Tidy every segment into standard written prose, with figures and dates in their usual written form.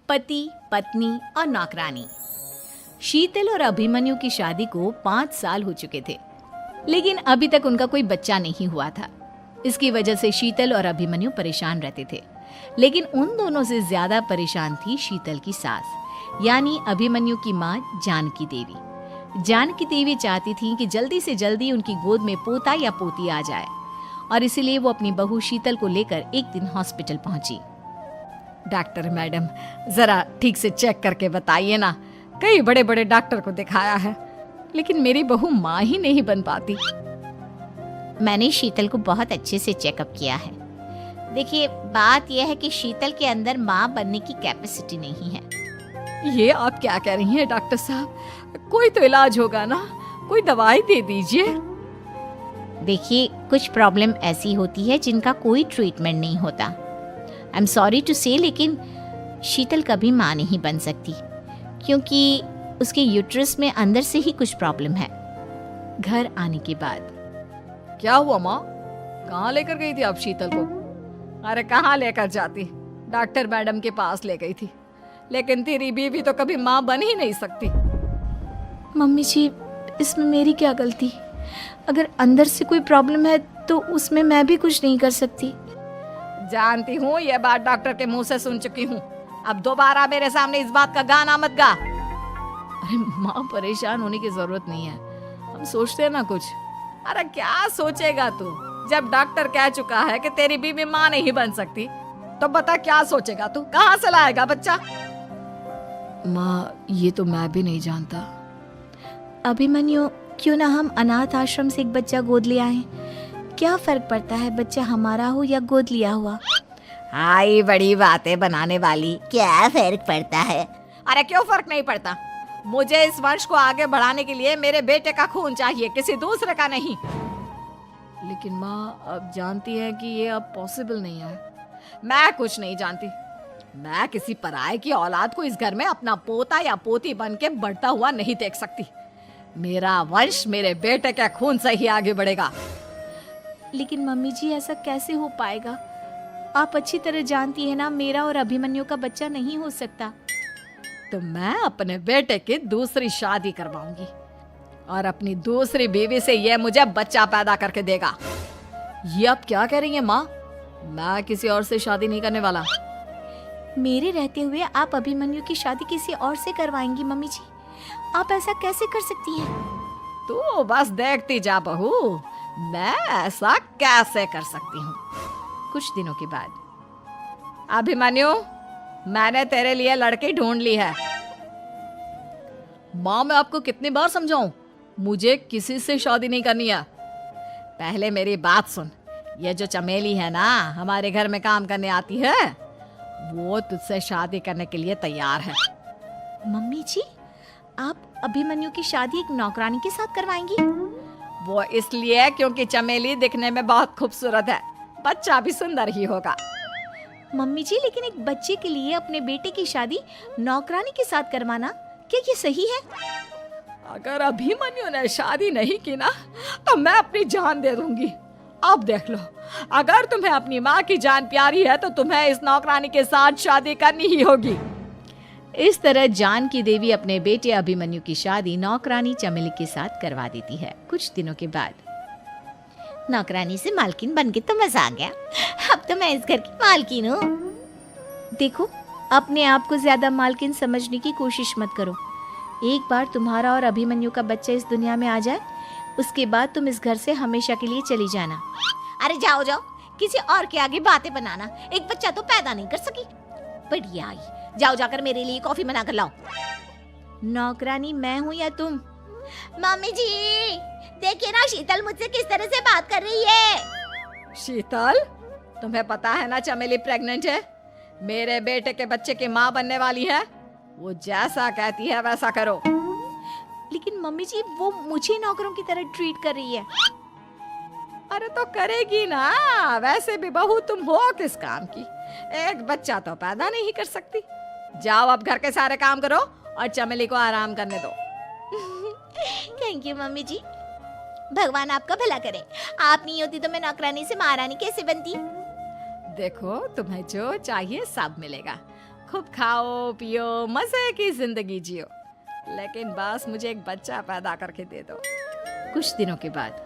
पति, पत्नी और नौकरानी। शीतल और अभिमन्यु की शादी को 5 साल हो चुके थे, लेकिन अभी तक उनका कोई बच्चा नहीं हुआ था। इसकी वजह से शीतल और अभिमन्यु परेशान रहते थे, लेकिन उन दोनों से ज्यादा परेशान थी शीतल की सास, यानी अभिमन्यु की माँ जानकी देवी। जानकी देवी चाहती थी कि जल्दी से जल्दी उनकी गोद में पोता या पोती आ जाए, और इसीलिए वो अपनी बहू शीतल को लेकर एक दिन हॉस्पिटल पहुंची। डॉक्टर मैडम, जरा ठीक से चेक करके बताइए ना। कई बड़े बड़े डॉक्टर को दिखाया है, लेकिन मेरी बहू माँ ही नहीं बन पाती। मैंने शीतल को बहुत अच्छे से चेकअप किया है। देखिए, बात यह है कि शीतल के अंदर माँ बनने की कैपेसिटी नहीं है। ये आप क्या कह रही हैं डॉक्टर साहब? कोई तो इलाज होगा ना, कोई दवाई दे दीजिए। देखिए, कुछ प्रॉब्लम ऐसी होती है जिनका कोई ट्रीटमेंट नहीं होता। आई एम सॉरी टू से, लेकिन शीतल कभी माँ नहीं बन सकती, क्योंकि उसके यूट्रस में अंदर से ही कुछ प्रॉब्लम है। घर आने के बाद क्या हुआ माँ? कहाँ लेकर गई थी आप शीतल को? अरे कहाँ लेकर जाती, डॉक्टर मैडम के पास ले गई थी, लेकिन तेरी बीवी तो कभी माँ बन ही नहीं सकती। मम्मी जी, इसमें मेरी क्या गलती? अगर अंदर से कोई प्रॉब्लम है तो उसमें मैं भी कुछ नहीं कर सकती। जानती हूँ, ये बात डॉक्टर के मुंह से सुन चुकी हूँ। अब दोबारा मेरे सामने इस बात का गाना मत गा। अरे माँ, परेशान होने की जरूरत नहीं है, हम सोचते हैं ना कुछ। अरे क्या सोचेगा तू? जब डॉक्टर कह चुका है कि तेरी बीवी माँ नहीं बन सकती, तो बता क्या सोचेगा तू? कहाँ से लाएगा बच्चा? माँ, ये तो मैं भी नहीं जानता। अभिमन्यु, क्यों ना हम अनाथ आश्रम से एक बच्चा गोद ले आए? क्या फर्क पड़ता है बच्चा हमारा हो या गोद लिया हुआ? आई बड़ी बातें बनाने वाली। क्या फर्क पड़ता है? अरे क्यों फर्क नहीं पड़ता? मुझे इस वंश को आगे बढ़ाने के लिए मेरे बेटे का खून चाहिए, किसी दूसरे का नहीं। लेकिन माँ, अब जानती है कि ये अब पॉसिबल नहीं है। मैं कुछ नहीं जानती। मैं किसी पराये की औलाद को इस घर में अपना पोता या पोती बन के बढ़ता हुआ नहीं देख सकती। मेरा वंश मेरे बेटे के खून से ही आगे बढ़ेगा। लेकिन मम्मी जी, ऐसा कैसे हो पाएगा? आप अच्छी तरह जानती है ना, मेरा और अभिमन्यु का बच्चा नहीं हो सकता। तो मैं अपने बेटे की दूसरी शादी करवाऊंगी, और अपनी दूसरी बीवी से ये मुझे बच्चा पैदा करके देगा। ये आप क्या कह रही हैं माँ? मैं किसी और से शादी नहीं करने वाला। मेरे रहते हुए आप अभिमन्यु की शादी किसी और से करवाएंगी? मम्मी जी, आप ऐसा कैसे कर सकती हैं? तू बस देखती जा बहू, मैं ऐसा कैसे कर सकती हूँ। कुछ दिनों के बाद, अभिमन्यु, मैंने तेरे लिए लड़की ढूंढ ली है। माँ, मैं आपको कितनी बार समझाऊं, मुझे किसी से शादी नहीं करनी है। पहले मेरी बात सुन। ये जो चमेली है ना, हमारे घर में काम करने आती है, वो तुझसे शादी करने के लिए तैयार है। मम्मी जी, आप अभिमन्यु की शादी एक नौकरानी के साथ करवाएंगी? वो इसलिए क्योंकि चमेली दिखने में बहुत खूबसूरत है, बच्चा भी सुंदर ही होगा। मम्मी जी, लेकिन एक बच्चे के लिए अपने बेटे की शादी नौकरानी के साथ करवाना, क्या ये सही है? अगर अभिमन्यु ने शादी नहीं की ना, तो मैं अपनी जान दे दूंगी। अब देख लो, अगर तुम्हें अपनी माँ की जान प्यारी है तो तुम्हें इस नौकरानी के साथ शादी करनी ही होगी। इस तरह जानकी देवी अपने बेटे अभिमन्यु की शादी नौकरानी चमेली के साथ करवा देती है। कुछ दिनों के बाद, नौकरानी से मालकिन बन के तो मजा आ गया। अब तो मैं इस घर की मालकिन हूँ। देखो, अपने आप को ज्यादा मालकिन समझने की कोशिश मत करो। एक बार तुम्हारा और अभिमन्यु का बच्चा इस दुनिया में आ जाए, उसके बाद तुम इस घर से हमेशा के लिए चली जाना। अरे जाओ जाओ, किसी और के आगे बातें बनाना। एक बच्चा तो पैदा नहीं कर सकी, बढ़िया आई। जाओ जाकर मेरे लिए कॉफी बना कर लाओ। नौकरानी मैं हूँ या तुम? मम्मी जी, देखिए ना शीतल मुझसे किस तरह से बात कर रही है। शीतल, तुम्हें पता है ना चमेली प्रेग्नेंट है, मेरे बेटे के बच्चे की माँ बनने वाली है। वो जैसा कहती है वैसा करो। लेकिन मम्मी जी, वो मुझे नौकरों की तरह ट्रीट कर रही है। अरे तो करेगी ना, वैसे भी बहू तुम हो किस काम की? एक बच्चा तो पैदा नहीं कर सकती। जाओ अब घर के सारे काम करो और चमेली को आराम करने दो। थैंक यू मम्मी जी, भगवान आपका भला करे। आप नहीं होती तो मैं नौकरानी से महारानी कैसे बनती? देखो, तुम्हें जो चाहिए सब मिलेगा, खूब खाओ पियो, मजे की जिंदगी जियो, लेकिन बस मुझे एक बच्चा पैदा करके दे दो। कुछ दिनों के बाद,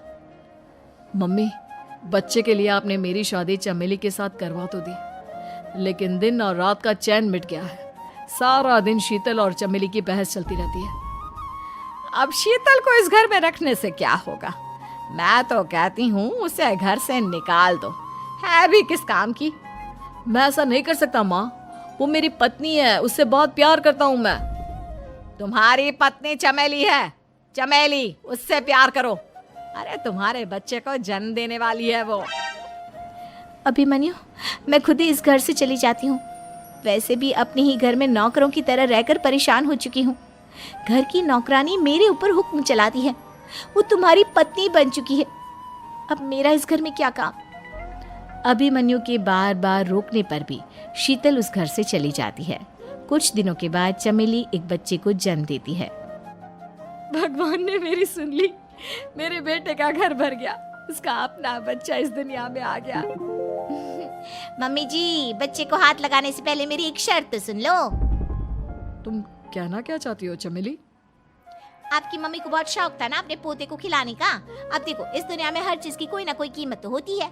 मम्मी, बच्चे के लिए आपने मेरी शादी चमेली के साथ करवा तो दी, लेकिन दिन और रात का चैन मिट गया है। सारा दिन शीतल और चमेली की बहस चलती रहती है। अब शीतल को इस घर में रखने से क्या होगा? मैं तो कहती हूँ उसे घर से निकाल दो, है भी किस काम की। मैं ऐसा नहीं कर सकता माँ, वो मेरी पत्नी है, उससे बहुत प्यार करता हूँ मैं। तुम्हारी पत्नी चमेली है, चमेली, उससे प्यार करो। अरे तुम्हारे बच्चे को जन्म देने वाली है वो। अभिमन्यु, मैं खुद ही इस घर से चली जाती हूँ। वैसे भी अपने ही घर में नौकरों की तरह रहकर परेशान हो चुकी हूँ। घर की नौकरानी मेरे ऊपर हुक्म चलाती है, वो तुम्हारी पत्नी बन चुकी है। अब मेरा इस घर में क्या काम? अभिमन्यु के बार बार रोकने पर भी शीतल उस घर से चली जाती है। कुछ दिनों के बाद चमेली एक बच्चे को जन्म देती है। भगवान ने मेरी सुन ली, मेरे बेटे का घर भर गया, उसका अपना बच्चा इस दुनिया में आ गया। मम्मी जी, बच्चे को हाथ लगाने से पहले मेरी एक शर्त तो सुन लो। तुम कहना क्या चाहती हो चमेली? आपकी मम्मी को बहुत शौक था ना अपने पोते को खिलाने का। अब देखो, इस दुनिया में हर चीज की कोई ना कोई कीमत तो होती है।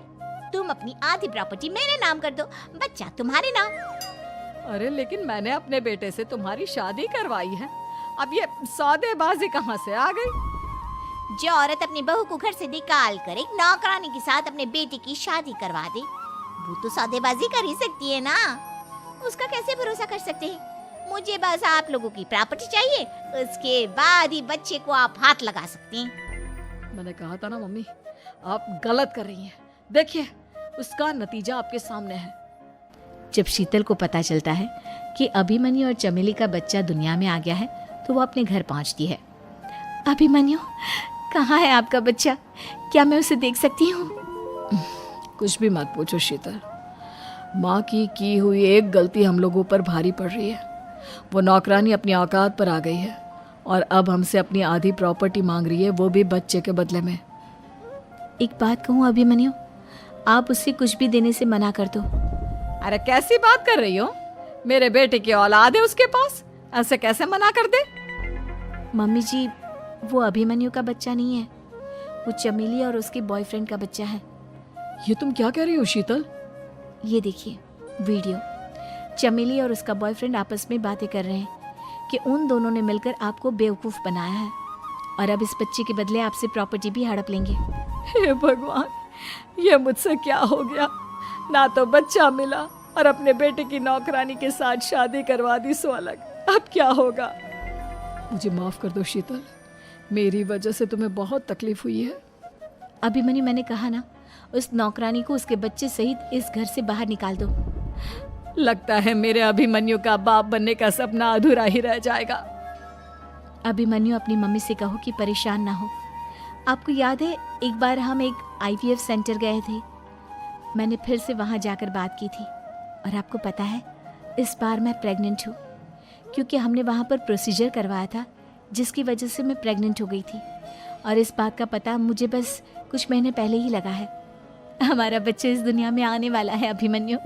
तुम अपनी आधी प्रॉपर्टी मेरे नाम कर दो, बच्चा तुम्हारे नाम। अरे लेकिन मैंने अपने बेटे से तुम्हारी शादी करवाई है, अब ये सौदेबाजी कहाँ से आ गई? जो औरत अपनी बहू को घर से निकाल कर एक नौकरानी के साथ अपने बेटे की शादी करवा दे, वो तो सौदेबाजी कर ही सकती है ना। उसका कैसे भरोसा कर सकते हैं? मुझे बस आप लोगों की प्रॉपर्टी चाहिए, उसके बाद ही बच्चे को आप हाथ लगा सकते हैं। मैंने कहा था ना मम्मी, आप गलत कर रही हैं। देखिए, उसका नतीजा आपके सामने है। जब शीतल को पता चलता है कि अभिमन्यु और चमेली का बच्चा दुनिया में आ गया है, तो वो अपने घर पहुंचती है। अभिमन्यु, कहाँ है आपका बच्चा? क्या मैं उसे देख सकती हूँ? कुछ भी मत पूछो शीतल, माँ की हुई एक गलती हम लोगों पर भारी पड़ रही है। वो नौकरानी अपनी औकात पर आ गई है और अब हमसे अपनी आधी प्रॉपर्टी मांग रही है, वो भी बच्चे के बदले में। एक बात कहूँ अभिमन्यु, आप उससे कुछ भी देने से मना कर दो। अरे कैसी बात कर रही हो? मेरे बेटे की औलाद है उसके पास, ऐसे कैसे मना कर दे? मम्मी जी, वो अभिमन्यु का बच्चा नहीं है, वो चमेली और उसके बॉयफ्रेंड का बच्चा है। ये तुम क्या कह रही हो शीतल? ये देखिए वीडियो, चमेली और उसका बॉयफ्रेंड आपस में बातें कर रहे हैं कि उन दोनों ने मिलकर आपको बेवकूफ़ बनाया है और अब इस बच्चे के बदले आपसे प्रॉपर्टी भी हड़प लेंगे। हे भगवान, ये मुझसे क्या हो गया? ना तो बच्चा मिला और अपने बेटे की नौकरानी के साथ शादी करवा दी सो अलग। अब क्या होगा? मुझे माफ़ कर दो शीतल, मेरी वजह से तुम्हें बहुत तकलीफ हुई है। अभिमन्यु, मैंने कहा ना, उस नौकरानी को उसके बच्चे सहित इस घर से बाहर निकाल दो। लगता है मेरे अभिमन्यु का बाप बनने का सपना अधूरा ही रह जाएगा। अभिमन्यु, अपनी मम्मी से कहो कि परेशान ना हो। आपको याद है एक बार हम एक IVF सेंटर गए थे, मैंने फिर से वहाँ जाकर बात की थी और आपको पता है इस बार मैं प्रेग्नेंट हूँ, क्योंकि हमने वहाँ पर प्रोसीजर करवाया था जिसकी वजह से मैं प्रेग्नेंट हो गई थी और इस बात का पता मुझे बस कुछ महीने पहले ही लगा है। हमारा बच्चा इस दुनिया में आने वाला है अभिमन्यु।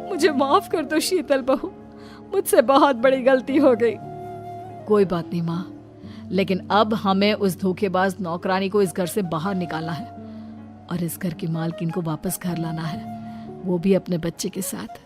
मुझे माफ कर दो शीतल बहू, मुझसे बहुत बड़ी गलती हो गई। कोई बात नहीं माँ, लेकिन अब हमें उस धोखेबाज नौकरानी को इस घर से बाहर निकालना है और इस घर की मालकिन को वापस घर लाना है, वो भी अपने बच्चे के साथ।